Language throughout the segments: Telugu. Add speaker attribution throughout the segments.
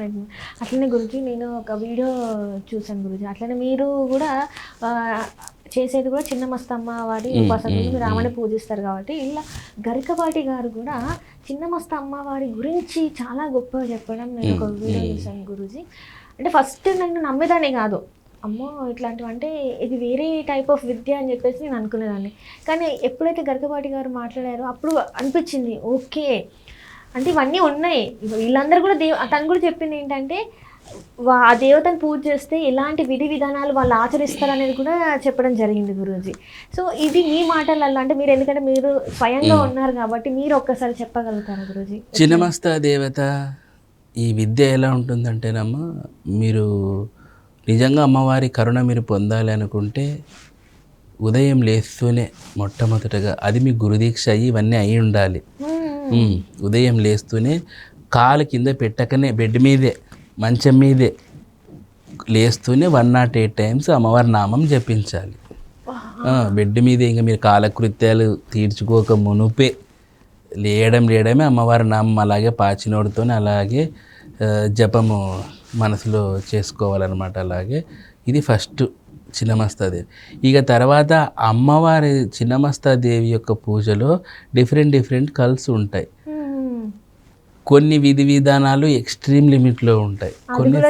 Speaker 1: రైట్. అట్లనే గురూజీ నేను ఒక వీడియో చూసాను గురూజీ. అట్లనే మీరు కూడా చేసేది కూడా చిన్న మస్తమ్మ వారి ఉపాసకులు, మీరు ఆమెను పూజిస్తారు కాబట్టి, ఇలా గరికపాటి గారు కూడా చిన్న మస్తమ్మ వారి గురించి చాలా గొప్పగా చెప్పడం నేను ఒక వీడియో చూసాను గురూజీ. అంటే ఫస్ట్ నేను నమ్మేదాన్ని కాదు, అమ్మో ఇట్లాంటివి అంటే ఇది వేరే టైప్ ఆఫ్ విద్య అని చెప్పేసి నేను అనుకునేదాన్ని. కానీ ఎప్పుడైతే గరికపాటి గారు మాట్లాడారో అప్పుడు అనిపించింది ఓకే, అంటే ఇవన్నీ ఉన్నాయి. వీళ్ళందరూ కూడా తను కూడా చెప్పింది ఏంటంటే ఆ దేవతను పూజ చేస్తే ఎలాంటి విధి విధానాలు వాళ్ళు ఆచరిస్తారు అనేది కూడా చెప్పడం జరిగింది గురూజీ. సో ఇది మీ మాటలలో, అంటే మీరు ఎందుకంటే మీరు స్వయంగా ఉన్నారు కాబట్టి మీరు ఒక్కసారి చెప్పగలుగుతారా గురూజీ?
Speaker 2: చిన్నమస్తా దేవత ఈ విద్య ఎలా ఉంటుందంటేనమ్మా, మీరు నిజంగా అమ్మవారి కరుణ మీరు పొందాలి అనుకుంటే ఉదయం లేస్తూనే మొట్టమొదటగా, అది మీ గురుదీక్ష అయ్యి ఇవన్నీ అయి ఉండాలి. ఉదయం లేస్తూనే కాలు కింద పెట్టకనే బెడ్ మీదే మంచం మీదే లేస్తూనే 108 టైమ్స్ అమ్మవారి నామం జపించాలి. బెడ్ మీదే ఇంకా మీరు కాలకృత్యాలు తీర్చుకోక మునుపే లేయడమే అమ్మవారి నామం అలాగే పాచినోడుతో అలాగే జపము మనసులో చేసుకోవాలన్నమాట. అలాగే ఇది ఫస్ట్ చిన్నమస్తాదేవి. ఇక తర్వాత అమ్మవారి చిన్నమస్తాదేవి యొక్క పూజలో డిఫరెంట్ కల్స్ ఉంటాయి. కొన్ని విధి విధానాలు ఎక్స్ట్రీమ్ లిమిట్లో ఉంటాయి, కొన్ని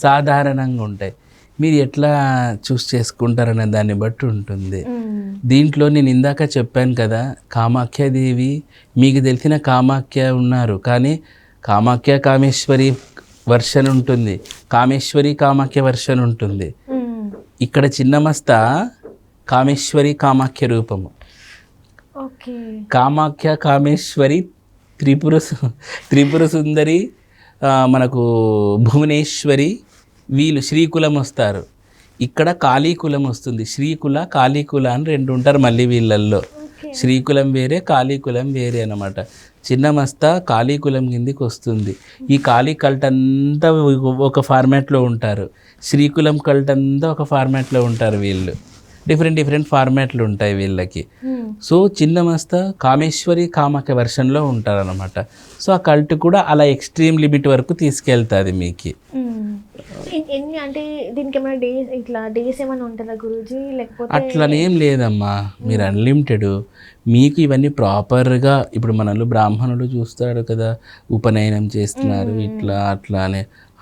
Speaker 2: సాధారణంగా ఉంటాయి. మీరు ఎట్లా చూస్ చేసుకుంటారనే దాన్ని బట్టి ఉంటుంది. దీంట్లో నేను ఇందాక చెప్పాను కదా, కామాఖ్యాదేవి, మీకు తెలిసిన కామాఖ్య ఉన్నారు, కానీ కామాఖ్య కామేశ్వరి వర్షన్ ఉంటుంది, కామేశ్వరి కామాఖ్య వర్షన్ ఉంటుంది. ఇక్కడ చిన్నమస్త కామేశ్వరి కామాఖ్య రూపము. కామాఖ్య కామేశ్వరి త్రిపుర సుందరి, మనకు భువనేశ్వరి, వీళ్ళు శ్రీకులం వస్తారు. ఇక్కడ కాళీకులం వస్తుంది. శ్రీకుల కాళీకుల అని రెండు ఉంటారు మళ్ళీ వీళ్ళల్లో. శ్రీకులం వేరే, కాళీకులం వేరే అన్నమాట. చిన్నమస్త కాళీకులం కిందికి వస్తుంది. ఈ కాళీ కల్ట్ అంతా ఒక ఫార్మాట్లో ఉంటారు, శ్రీకులం కల్ట్ అంతా ఒక ఫార్మాట్లో ఉంటారు. వీళ్ళు డిఫరెంట్ ఫార్మాట్లు ఉంటాయి వీళ్ళకి. సో చిన్నమస్త కామేశ్వరి కామాఖ్య వర్షన్లో ఉంటారనమాట. సో ఆ కల్ట్ కూడా అలా ఎక్స్ట్రీమ్ లిమిట్ వరకు తీసుకెళ్తుంది మీకు.
Speaker 1: ఎన్ని అంటే దీనికి ఏమైనా డేస్ ఏమైనా ఉంటుందా గురూజీ? లేకపోతే
Speaker 2: అట్లనేం లేదమ్మా, మీరు అన్లిమిటెడ్. మీకు ఇవన్నీ ప్రాపర్గా ఇప్పుడు మనలో బ్రాహ్మణులు చూస్తారు కదా, ఉపనయనం చేస్తున్నారు ఇట్లా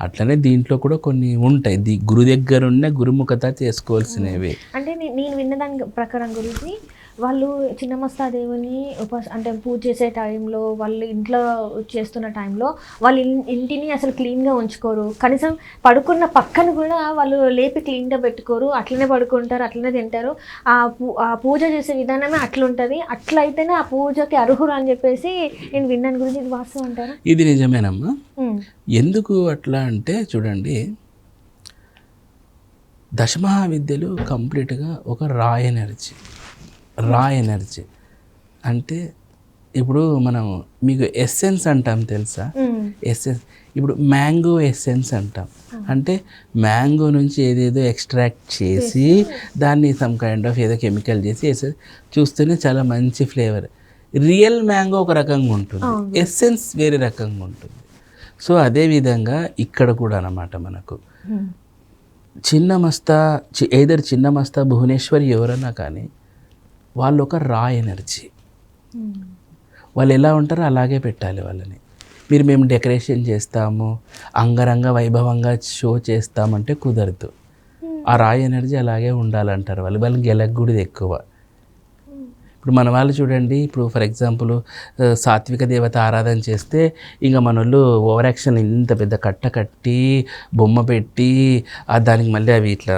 Speaker 2: అట్లనే దీంట్లో కూడా కొన్ని ఉంటాయి. గురు దగ్గర ఉన్న గురుముఖత చేసుకోవాల్సినవి.
Speaker 1: అంటే నేను విన్నదాని ప్రకారం గురించి వాళ్ళు చిన్నమస్తాదేవిని అంటే పూజ చేసే టైంలో, వాళ్ళు ఇంట్లో చేస్తున్న టైంలో వాళ్ళు ఇంటిని అసలు క్లీన్గా ఉంచుకోరు. కనీసం పడుకున్న పక్కన కూడా వాళ్ళు లేపి క్లీన్గా పెట్టుకోరు. అట్లనే పడుకుంటారు, అట్లనే తింటారు. ఆ పూజ చేసే విధానమే అట్లుంటుంది. అట్లయితేనే ఆ పూజకి అర్హులు అని చెప్పేసి నేను విన్నాను గురించి. ఇది వాస్తవం అంటారా?
Speaker 2: ఇది నిజమేనమ్మా. ఎందుకు అట్లా అంటే చూడండి, దశమహావిద్యలు కంప్లీట్గా ఒక రా ఎనర్జీ అంటే ఇప్పుడు మనం మీకు ఎస్సెన్స్ అంటాం తెలుసా? ఎస్సెన్స్ ఇప్పుడు మ్యాంగో ఎస్సెన్స్ అంటాం. అంటే మ్యాంగో నుంచి ఏదేదో ఎక్స్ట్రాక్ట్ చేసి దాన్ని సమ్ కైండ్ ఆఫ్ ఏదో కెమికల్ చేసి ఎస్సెన్స్ చూస్తేనే చాలా మంచి ఫ్లేవర్. రియల్ మ్యాంగో ఒక రకంగా ఉంటుంది, ఎస్సెన్స్ వేరే రకంగా ఉంటుంది. సో అదేవిధంగా ఇక్కడ కూడా అన్నమాట మనకు చిన్నమస్త భువనేశ్వరి ఎవరన్నా కానీ వాళ్ళు ఒక రా ఎనర్జీ. వాళ్ళు ఎలా ఉంటారో అలాగే పెట్టాలి వాళ్ళని. మేము డెకరేషన్ చేస్తాము, అంగరంగ వైభవంగా షో చేస్తామంటే కుదరదు. ఆ రా ఎనర్జీ అలాగే ఉండాలంటారు వాళ్ళకి గెలగూడదు ఎక్కువ. ఇప్పుడు మన వాళ్ళు చూడండి, ఇప్పుడు ఫర్ ఎగ్జాంపుల్ సాత్విక దేవత ఆరాధన చేస్తే ఇంకా మన వాళ్ళు ఓవర్ యాక్షన్ ఇంత పెద్ద కట్ట కట్టి బొమ్మ పెట్టి దానికి మళ్ళీ అవి ఇట్లా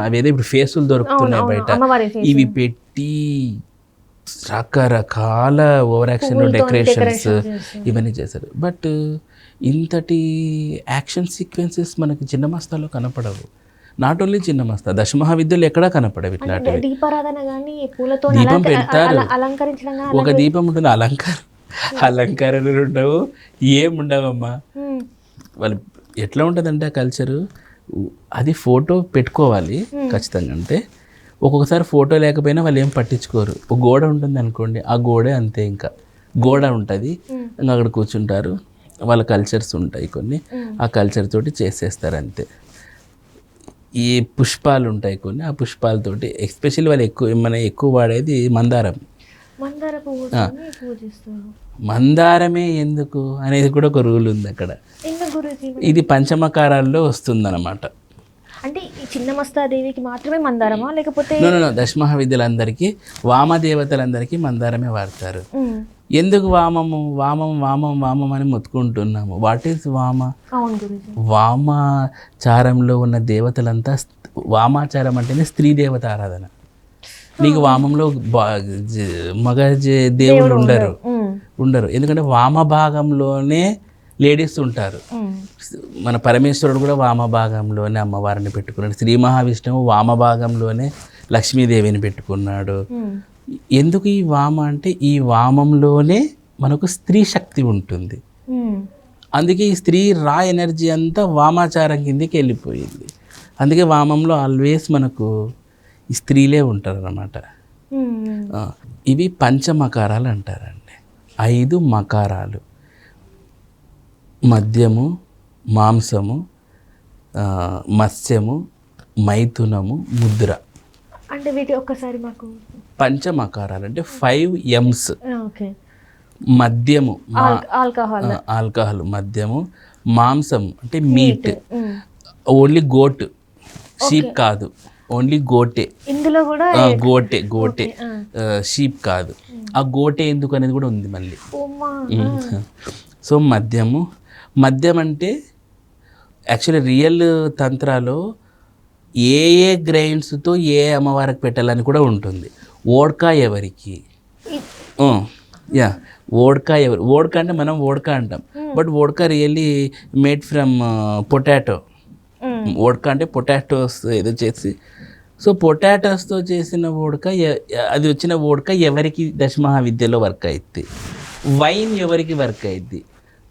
Speaker 2: అవేదో ఇప్పుడు ఫేసులు దొరుకుతున్నాయి బయట, ఇవి పెట్టి రకరకాల ఓవర్ యాక్షన్ డెకరేషన్స్ ఇవన్నీ చేశారు. బట్ ఇంతటి యాక్షన్ సీక్వెన్సెస్ మనకి చిన్నమస్తాలో కనపడవు. నాట్ ఓన్లీ చిన్నమస్త, దశమహావిద్యలు ఎక్కడా కనపడవు ఇట్లాంటివి. దీపం పెడతారు, ఒక దీపం ఉంటుంది, అలంకారాలు ఉండవు, ఏముండవమ్మా. వాళ్ళు ఎట్లా ఉంటుందంటే ఆ కల్చరు, అది ఫోటో పెట్టుకోవాలి ఖచ్చితంగా. అంటే ఒక్కొక్కసారి ఫోటో లేకపోయినా వాళ్ళు ఏం పట్టించుకోరు. ఒక గోడ ఉంటుంది అనుకోండి, ఆ గోడే అంతే, ఇంకా గోడ ఉంటుంది, ఇంకా అక్కడ కూర్చుంటారు, వాళ్ళ కల్చర్స్ ఉంటాయి కొన్ని, ఆ కల్చర్ తోటి చేసేస్తారు అంతే. ఈ పుష్పాలు ఉంటాయి కొన్ని, ఆ పుష్పాలతోటి ఎస్పెషల్లీ వాళ్ళు ఎక్కువ వాడేది మందారం.
Speaker 1: మందార పువ్వుని పూజిస్తారు.
Speaker 2: మందారమే ఎందుకు అనేది కూడా ఒక రూల్ ఉంది అక్కడ.
Speaker 1: ఎందుకు గురూజీ?
Speaker 2: ఇది పంచమకారాల్లో వస్తుందన్నమాట.
Speaker 1: అంటే ఈ చిన్నమస్తాదేవికి మాత్రమే మందారమా లేకపోతే?
Speaker 2: నో దశమహావిద్యలందరికీ, వామదేవతలందరికీ మందారమే వాడతారు. ఎందుకు వామము వామం వామం వామం అని మొత్తుకుంటున్నాము? వాట్ ఈస్ వామ?
Speaker 1: అవును గురూజీ.
Speaker 2: వామాచారంలో ఉన్న దేవతలంతా, వామాచారం అంటేనే స్త్రీ దేవత ఆరాధన. నీకు వామంలో మగ దేవుడు ఉండరు, ఎందుకంటే వామ భాగంలోనే లేడీస్ ఉంటారు. మన పరమేశ్వరుడు కూడా వామ భాగంలోనే అమ్మవారిని పెట్టుకున్నాడు. శ్రీ మహావిష్ణువు వామ భాగంలోనే లక్ష్మీదేవిని పెట్టుకున్నాడు. ఎందుకు ఈ వామ అంటే, ఈ వామంలోనే మనకు స్త్రీ శక్తి ఉంటుంది. అందుకే ఈ స్త్రీ రా ఎనర్జీ అంతా వామాచారం కిందకి వెళ్ళిపోయింది. అందుకే వామంలో ఆల్వేస్ మనకు ఈ స్త్రీలే ఉంటారు అన్నమాట. ఇవి పంచమకారాలు అంటారండి. 5 మకారాలు: మద్యము, మాంసము, మత్స్యము, మైథునము, ముద్ర.
Speaker 1: అంటే వీటి ఒక్కసారి మాకు
Speaker 2: పంచమకారాలు అంటే 5 M's.
Speaker 1: ఓకే.
Speaker 2: మద్యము,
Speaker 1: ఆల్కహాల్,
Speaker 2: మద్యము. మాంసం అంటే మీట్, ఓన్లీ గోట్, షీప్ కాదు, ఓన్లీ గోటే. ఇందులో కూడా గోటే షీప్ కాదు. ఆ గోటే ఎందుకు అనేది కూడా ఉంది మళ్ళీ. సో మద్యం అంటే యాక్చువల్లీ రియల్ తంత్రాలో ఏ గ్రైన్స్తో ఏ అమ్మవారికి పెట్టాలని కూడా ఉంటుంది. ఓడ్కా ఎవరికి, ఓడ్కా అంటే మనం ఓడ్కా అంటాం, but ఓడ్కా really made from potato. ఓడ్కా అంటే పొటాటోస్ ఏదో చేసి, సో పొటాటోస్తో చేసిన ఓడ్కా, అది వచ్చిన ఓడ్కా ఎవరికి దశమహావిద్యలో వర్క్ అవుతుంది, వైన్ ఎవరికి వర్క్ అవుతుంది,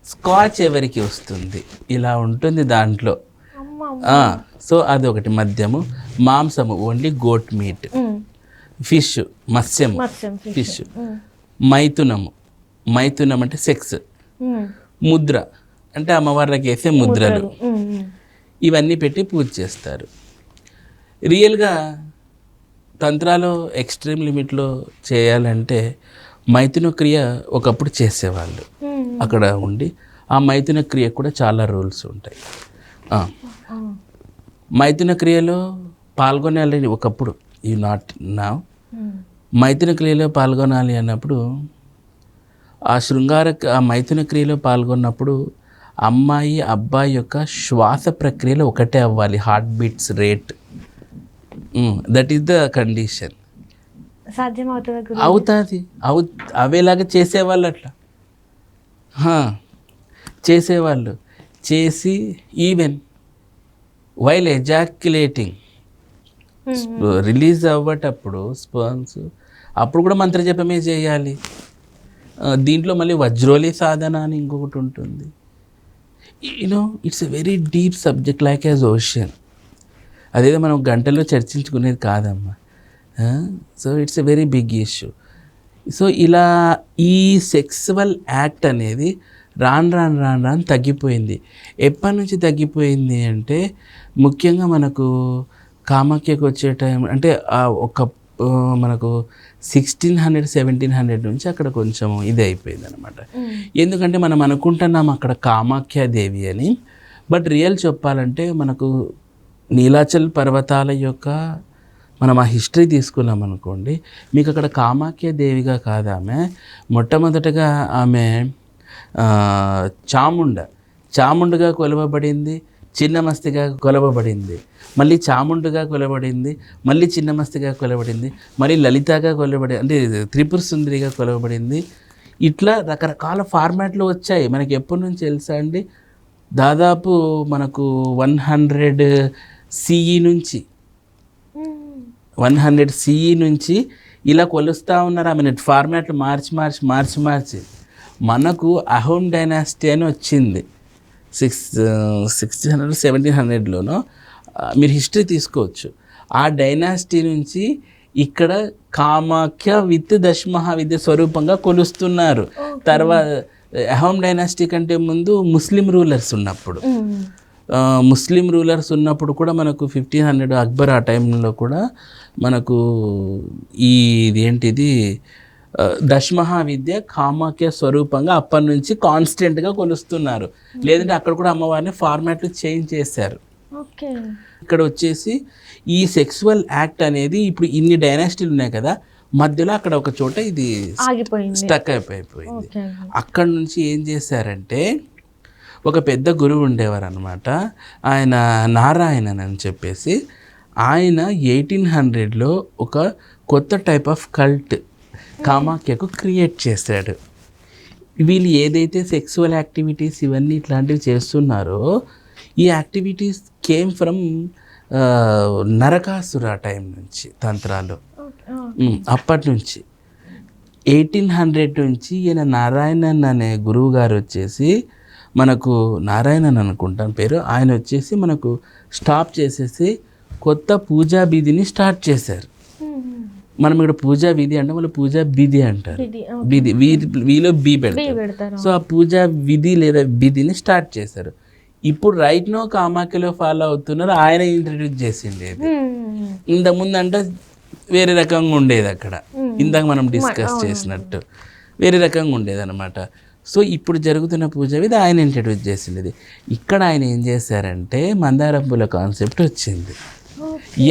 Speaker 2: స్కాచ్ ఎవరికి వస్తుంది, ఇలా ఉంటుంది దాంట్లో. సో అదొకటి మద్యము. మాంసము ఓన్లీ గోట్ మీట్. ఫిష్, మత్స్యము ఫిష్. మైథునం అంటే సెక్స్. ముద్ర అంటే అమ్మవారికి వేసే ముద్రలు. ఇవన్నీ పెట్టి పూజ చేస్తారు. రియల్గా తంత్రాలో ఎక్స్ట్రీమ్ లిమిట్లో చేయాలంటే మైథున క్రియ ఒకప్పుడు చేసేవాళ్ళు అక్కడ ఉండి. ఆ మైథున క్రియ కూడా చాలా రూల్స్ ఉంటాయి. మైథున క్రియలో పాల్గొనాలి ఒకప్పుడు, యూ నాట్ నా. మైథున క్రియలో పాల్గొనాలి అన్నప్పుడు, ఆ మైథున క్రియలో పాల్గొన్నప్పుడు అమ్మాయి అబ్బాయి యొక్క శ్వాస ప్రక్రియలో ఒకటే అవ్వాలి, heart beats rate. That is the condition. అవుతుంది. అవేలాగా చేసేవాళ్ళు, అట్లా చేసేవాళ్ళు. చేసి ఈవెన్ వైల్ ఎజాక్యులేటింగ్, రిలీజ్ అవ్వటప్పుడు స్పర్మ్స్, అప్పుడు కూడా మంత్రజపమే చేయాలి. దీంట్లో మళ్ళీ వజ్రోలి సాధన అని ఇంకొకటి ఉంటుంది. It's a very deep subject, like as ocean. అదేదో మనం గంటల్లో చర్చించుకునేది కాదమ్మా. So it's a very big issue. So ఇలా ఈ సెక్సువల్ యాక్ట్ అనేది రాను తగ్గిపోయింది. ఎప్పటి నుంచి తగ్గిపోయింది అంటే, ముఖ్యంగా మనకు కామాఖ్యకు వచ్చే టైం అంటే మనకు 1600, 1700 నుంచి అక్కడ కొంచెం ఇది అయిపోయింది అనమాట. ఎందుకంటే మనం అనుకుంటున్నాం అక్కడ కామాఖ్యాదేవి అని, బట్ రియల్ చెప్పాలంటే మనకు నీలాచల్ పర్వతాల యొక్క మనం ఆ హిస్టరీ తీసుకున్నాం అనుకోండి, మీకు అక్కడ కామాఖ్యాదేవిగా కాదు ఆమె. మొట్టమొదటగా ఆమె చాముండుగా కొలవబడింది, చిన్నమస్తిగా కొలవబడింది, మళ్ళీ చాముండుగా కొలవబడింది, మళ్ళీ చిన్నమస్తిగా కొలవబడింది, మళ్ళీ లలితగా కొలవబడింది, అంటే త్రిపుర సుందరిగా కొలవబడింది. ఇట్లా రకరకాల ఫార్మాట్లు వచ్చాయి. మనకి ఎప్పటి నుంచి తెలుసా అండి, దాదాపు మనకు 100 CE నుంచి 100 CE నుంచి ఇలా కొలుస్తూ ఉన్నారు. ఆమె ఫార్మాట్లు మార్చి మనకు అహోం డైనాసిటీ అని వచ్చింది 1600, 1700లోనో. మీరు హిస్టరీ తీసుకోవచ్చు. ఆ డైనాసిటీ నుంచి ఇక్కడ కామాఖ్య విత్ దశమహావిద్య స్వరూపంగా కొలుస్తున్నారు. అహోమ్ డైనాసిటీ కంటే ముందు ముస్లిం రూలర్స్ ఉన్నప్పుడు ముస్లిం రూలర్స్ ఉన్నప్పుడు కూడా మనకు 1500 అక్బర్ ఆ టైంలో కూడా మనకు ఇదేంటిది దశమహావిద్య కామాఖ్య స్వరూపంగా అప్పటి నుంచి కాన్స్టెంట్గా కొలుస్తున్నారు. లేదంటే అక్కడ కూడా అమ్మవారిని ఫార్మాట్లు చేంజ్ చేశారు. ఇక్కడ వచ్చేసి ఈ సెక్సువల్ యాక్ట్ అనేది ఇప్పుడు ఇన్ని డైనాసిటీలు ఉన్నాయి కదా, మధ్యలో అక్కడ ఒక చోట ఇది స్టక్ అయిపోయింది. అక్కడ నుంచి ఏం చేశారంటే ఒక పెద్ద గురువు ఉండేవారు అనమాట, ఆయన నారాయణన్ అని చెప్పేసి. ఆయన 1800లో ఒక కొత్త టైప్ ఆఫ్ కల్ట్ కామాఖ్యకు క్రియేట్ చేశాడు. వీళ్ళు ఏదైతే సెక్సువల్ యాక్టివిటీస్ ఇవన్నీ ఇట్లాంటివి చేస్తున్నారో ఈ activities came from Narakasura time నుంచి తంత్రాలు. అప్పటి నుంచి 1800 నుంచి ఈయన నారాయణన్ అనే గురువు గారు వచ్చేసి మనకు నారాయణన్ అనుకుంటాను పేరు, ఆయన వచ్చేసి మనకు స్టాప్ చేసేసి కొత్త పూజా విధిని స్టార్ట్ చేశారు. మనం ఇక్కడ పూజా విధి అంటే వాళ్ళు పూజా విధి అంటారు, విధి వీలో బీ పెడతారు. సో ఆ పూజా విధి లేదా విధిని స్టార్ట్ చేశారు. ఇప్పుడు రైట్ నో కామాఖ్యలో ఫాలో అవుతున్నారు. ఆయన ఇంట్రడ్యూస్ చేసింది. ఇంతకుముందు అంటే వేరే రకంగా ఉండేది అక్కడ, ఇందాక మనం డిస్కస్ చేసినట్టు వేరే రకంగా ఉండేది అనమాట. సో ఇప్పుడు జరుగుతున్న పూజ విధి ఆయన ఇంట్రడ్యూస్ చేసింది. ఇక్కడ ఆయన ఏం చేశారంటే మందారం పూల కాన్సెప్ట్ వచ్చింది.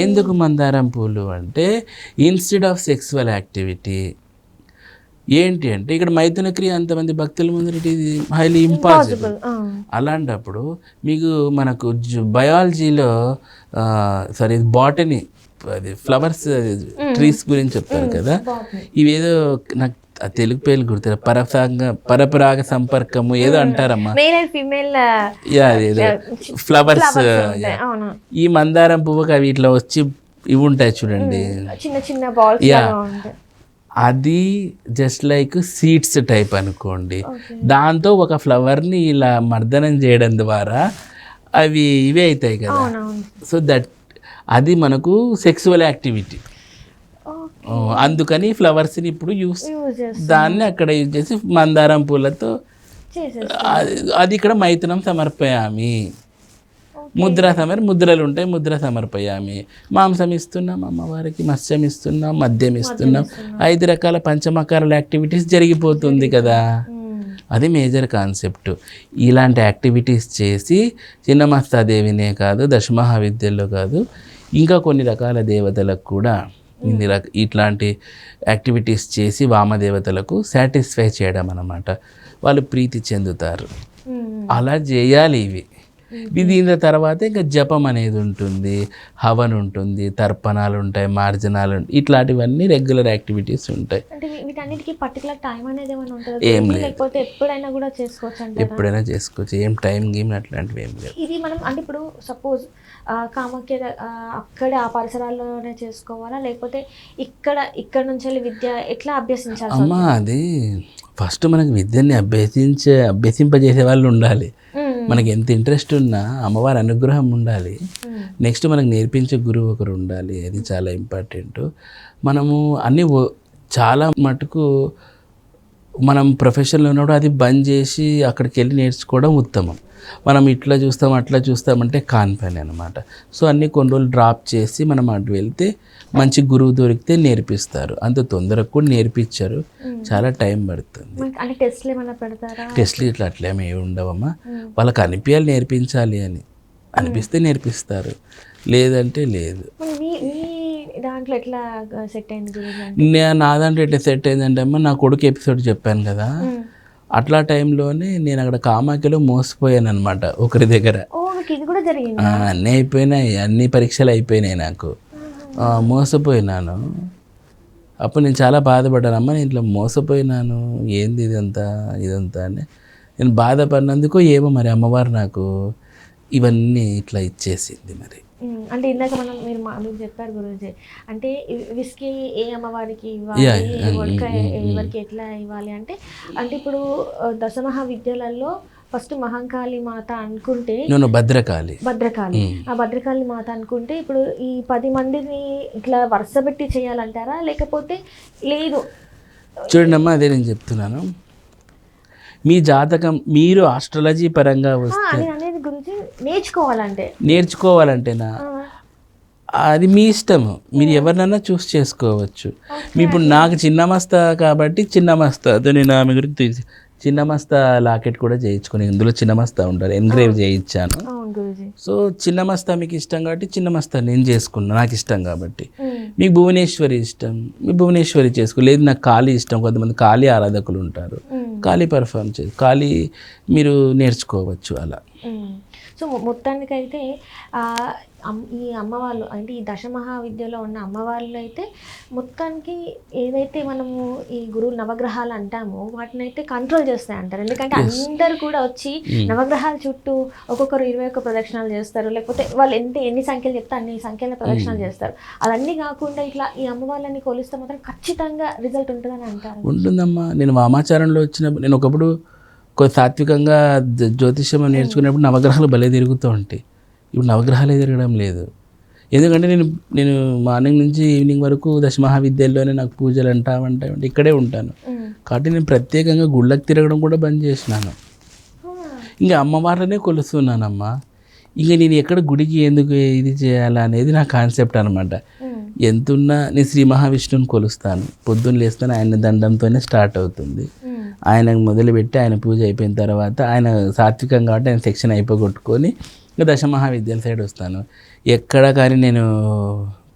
Speaker 2: ఎందుకు మందారం పూలు అంటే ఇన్స్టెడ్ ఆఫ్ సెక్సువల్ యాక్టివిటీ ఏంటి అంటే ఇక్కడ మైథున క్రియ అంతమంది భక్తుల ముందు ఇట్ ఈజ్ హైలీ ఇంపాసిబుల్. అలాంటప్పుడు మీకు మనకు బయాలజీలో బాటనీ అది ఫ్లవర్స్ ట్రీస్ గురించి చెప్తారు కదా, ఇవేదో నాకు తెలుగు పేర్లు గుర్తు పరపరాగ సంపర్కము ఏదో అంటారమ్మా, ఫ్లవర్స్. ఈ మందారం పువ్వుకి అవి ఇట్లా వచ్చి ఇవి ఉంటాయి చూడండి,
Speaker 1: చిన్న చిన్న బాల్స్.
Speaker 2: అది జస్ట్ లైక్ సీడ్స్ టైప్ అనుకోండి. దాంతో ఒక ఫ్లవర్ని ఇలా మర్దనం చేయడం ద్వారా అవి ఇవే అవుతాయి కదా. సో అది మనకు సెక్సువల్ యాక్టివిటీ. అందుకని ఫ్లవర్స్ని ఇప్పుడు దాన్ని అక్కడ యూజ్ చేసి మందారం పూలతో అది ఇక్కడ మైథునం సమర్పయామి, ముద్రలు ఉంటాయి, ముద్ర సమర్పయామి. మాంసం ఇస్తున్నాం అమ్మవారికి, మత్స్యం ఇస్తున్నాం, మద్యం ఇస్తున్నాం, 5 రకాల పంచమకారాల యాక్టివిటీస్ జరిగిపోతుంది కదా. అది మేజర్ కాన్సెప్ట్. ఇలాంటి యాక్టివిటీస్ చేసి చిన్నమస్తాదేవినే కాదు, దశమహావిద్యల్లో కాదు, ఇంకా కొన్ని రకాల దేవతలకు కూడా ఇట్లాంటి యాక్టివిటీస్ చేసి వామదేవతలకు సాటిస్ఫై చేయడం అన్నమాట. వాళ్ళు ప్రీతి చెందుతారు. అలా చేయాలి ఇవి. దీని తర్వాత ఇంకా జపం అనేది ఉంటుంది, హవన్ ఉంటుంది, తర్పణాలు ఉంటాయి, మార్జనాలు ఉంటాయి, ఇట్లాంటివన్నీ రెగ్యులర్ యాక్టివిటీస్ ఉంటాయి. ఏం లేదు, ఎప్పుడైనా చేసుకోవచ్చు, ఏం టైం గేమ్ అట్లాంటివి ఏం లేదు.
Speaker 1: ఇది మనం అంటే ఇప్పుడు సపోజ్ కామాఖ్య అక్కడ ఆ పరిసరాల్లోనే చేసుకోవాలా, లేకపోతే ఇక్కడ నుంచి విద్య ఎట్లా అభ్యసించాలి?
Speaker 2: అమ్మా అది ఫస్ట్ మనకి విద్యని అభ్యసింపజేసే వాళ్ళు ఉండాలి. మనకి ఎంత ఇంట్రెస్ట్ ఉన్నా అమ్మవారి అనుగ్రహం ఉండాలి. నెక్స్ట్ మనకు నేర్పించే గురువు ఒకరు ఉండాలి, అది చాలా ఇంపార్టెంట్. మనము అన్నీ చాలా మటుకు మనం ప్రొఫెషన్లో ఉన్నప్పుడు అది బంద్ చేసి అక్కడికి వెళ్ళి నేర్చుకోవడం ఉత్తమం. మనం ఇట్లా చూస్తాం అట్లా చూస్తామంటే కాని పని అనమాట. సో అన్నీ కొన్ని రోజులు డ్రాప్ చేసి మనం అటు వెళ్తే మంచి గురువు దొరికితే నేర్పిస్తారు. అంత తొందరగా కూడా నేర్పించారు, చాలా టైం పడుతుంది. టెస్ట్లు ఇట్లా అట్లేమీ ఉండవమ్మా. వాళ్ళకి అనిపించాలి నేర్పించాలి అని, అనిపిస్తే నేర్పిస్తారు, లేదంటే లేదు.
Speaker 1: దాంట్లో ఎట్లా సెట్ అయింది?
Speaker 2: నా దాంట్లో ఎట్లా సెట్ అయిందంటే అమ్మా, నా కొడుకు ఎపిసోడ్ చెప్పాను కదా, అట్లా టైంలోనే నేను అక్కడ కామాఖ్యలో మోసపోయాను అనమాట ఒకరి దగ్గర. అన్నీ అయిపోయినాయి, అన్ని పరీక్షలు అయిపోయినాయి నాకు, మోసపోయినాను. అప్పుడు నేను చాలా బాధపడ్డాను. అమ్మ నేను ఇట్లా మోసపోయినాను, ఏంది ఇదంతా అని నేను బాధపడినందుకు ఏమో మరి అమ్మవారు నాకు ఇవన్నీ ఇట్లా ఇచ్చేసింది. మరి
Speaker 1: అంటే ఇందాక మీరు చెప్పారు గురూజీ, అంటే విస్కీ ఏ అమ్మవారికి ఇవ్వాలి, ఎవరికి ఎట్లా ఇవ్వాలి అంటే ఇప్పుడు 10 ఫస్ట్ మహంకాళి మాత అనుకుంటే
Speaker 2: భద్రకాళి
Speaker 1: ఆ భద్రకాళి మాత అనుకుంటే ఇప్పుడు ఈ 10 మందిని ఇట్లా వరుస పెట్టి చేయాలంటారా, లేకపోతే లేదు?
Speaker 2: చూడండి అమ్మా, అదే నేను చెప్తున్నాను. మీ జాతకం మీరు ఆస్ట్రాలజీ పరంగా వస్తే
Speaker 1: నేను అనేది గురుజీ నేర్చుకోవాలంటే
Speaker 2: నేర్చుకోవాలంటేనా అది మీ ఇష్టము, మీరు ఎవరినైనా చూస్ చేసుకోవచ్చు. మీ ఇప్పుడు నాకు చిన్నమస్తా కాబట్టి చిన్నమస్తాతో నేను ఆమె గురించి తెలిసి చిన్నమస్తా లాకెట్ కూడా చేయించుకొని ఇందులో చిన్నమస్తా ఉంటారు, ఎన్గ్రేవ్ చేయించాను.
Speaker 1: అవును గురుజీ.
Speaker 2: సో చిన్నమస్తా మీకు ఇష్టం కాబట్టి చిన్నమస్తా నేను చేసుకున్నాను, నాకు ఇష్టం కాబట్టి. మీకు భువనేశ్వరి ఇష్టం, మీ భువనేశ్వరి చేసుకో. లేదు నాకు కాళీ ఇష్టం, కొంతమంది కాళీ ఆరాధకులు ఉంటారు, కాళీ పర్ఫామ్ చేసి కాళీ మీరు నేర్చుకోవచ్చు అలా.
Speaker 1: సో మొత్తానికైతే ఈ అమ్మవాళ్ళు అంటే ఈ దశమహావిద్యలో ఉన్న అమ్మవాళ్ళు అయితే మొత్తానికి ఏదైతే మనము ఈ గురువు నవగ్రహాలు అంటామో వాటిని అయితే కంట్రోల్ చేస్తాయి అంటారు. ఎందుకంటే అందరు కూడా వచ్చి నవగ్రహాల చుట్టూ ఒక్కొక్కరు 21 ప్రదక్షిణాలు చేస్తారు, లేకపోతే వాళ్ళు ఎన్ని సంఖ్యలు చెప్తే అన్ని సంఖ్యల ప్రదక్షిణాలు చేస్తారు. అవన్నీ కాకుండా ఇట్లా ఈ అమ్మవాళ్ళని కొలిస్తే మాత్రం ఖచ్చితంగా రిజల్ట్ ఉంటుందని అంటారు.
Speaker 2: ఉంటుందమ్మా. నేను వామాచారంలో వచ్చినప్పుడు నేను ఒకప్పుడు సాత్వికంగా జ్యోతిష్యం నేర్చుకునేప్పుడు నవగ్రహాలు భలే తిరుగుతూ ఉంటాయి. ఇప్పుడు నవగ్రహాలే తిరగడం లేదు. ఎందుకంటే నేను మార్నింగ్ నుంచి ఈవినింగ్ వరకు దశమహావిద్యల్లోనే నాకు పూజలు అంటామంటే ఇక్కడే ఉంటాను కాబట్టి నేను ప్రత్యేకంగా గుళ్ళకి తిరగడం కూడా బంద్ చేసినాను. ఇంకా అమ్మవారినే కొలుస్తున్నానమ్మా. ఇంకా నేను ఎక్కడ గుడికి ఎందుకు ఇది చేయాలా అనేది నా కాన్సెప్ట్ అనమాట. ఎంతున్నా నేను శ్రీ మహావిష్ణువుని కొలుస్తాను, పొద్దున్న లేస్తాను, ఆయన దండంతోనే స్టార్ట్ అవుతుంది. ఆయనకు మొదలుపెట్టి ఆయన పూజ అయిపోయిన తర్వాత ఆయన సాత్వికం కాబట్టి ఆయన సెక్షన్ అయిపోగొట్టుకొని ఇంకా దశమహావిద్యల సైడ్ వస్తాను. ఎక్కడ కానీ నేను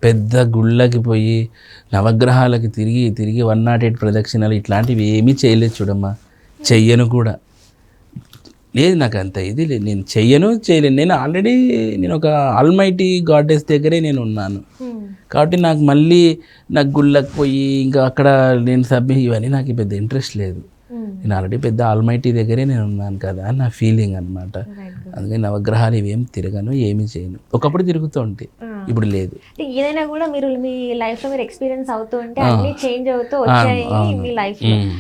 Speaker 2: పెద్ద గుళ్ళకి పోయి నవగ్రహాలకి తిరిగి 108 ప్రదక్షిణాలు ఇట్లాంటివి ఏమీ చేయలేదు చూడమ్మా. చెయ్యను కూడా లేదు, నాకు అంత ఇది లేదు, నేను చేయలేను. నేను ఆల్రెడీ నేను ఒక ఆల్మైటీ గాడెస్ దగ్గరే నేను ఉన్నాను కాబట్టి నాకు మళ్ళీ నాకు గుళ్ళకి పోయి ఇంకా అక్కడ నేను ఇవన్నీ నాకు పెద్ద ఇంట్రెస్ట్ లేదు. నేను ఆల్రెడీ పెద్ద ఆల్మైటీ దగ్గరే నేను ఉన్నాను కదా అని నా ఫీలింగ్ అనమాట. అందుకని నవగ్రహాలు ఇవేం తిరగను, ఏమీ చేయను. ఒకప్పుడు తిరుగుతూ ఉంటాయి, ఇప్పుడు లేదు.
Speaker 1: ఏదైనా కూడా మీరు మీ లైఫ్లో మీరు ఎక్స్పీరియన్స్ అవుతూ ఉంటే అన్నీ చేంజ్ అవుతూ వచ్చాయి మీ లైఫ్లో.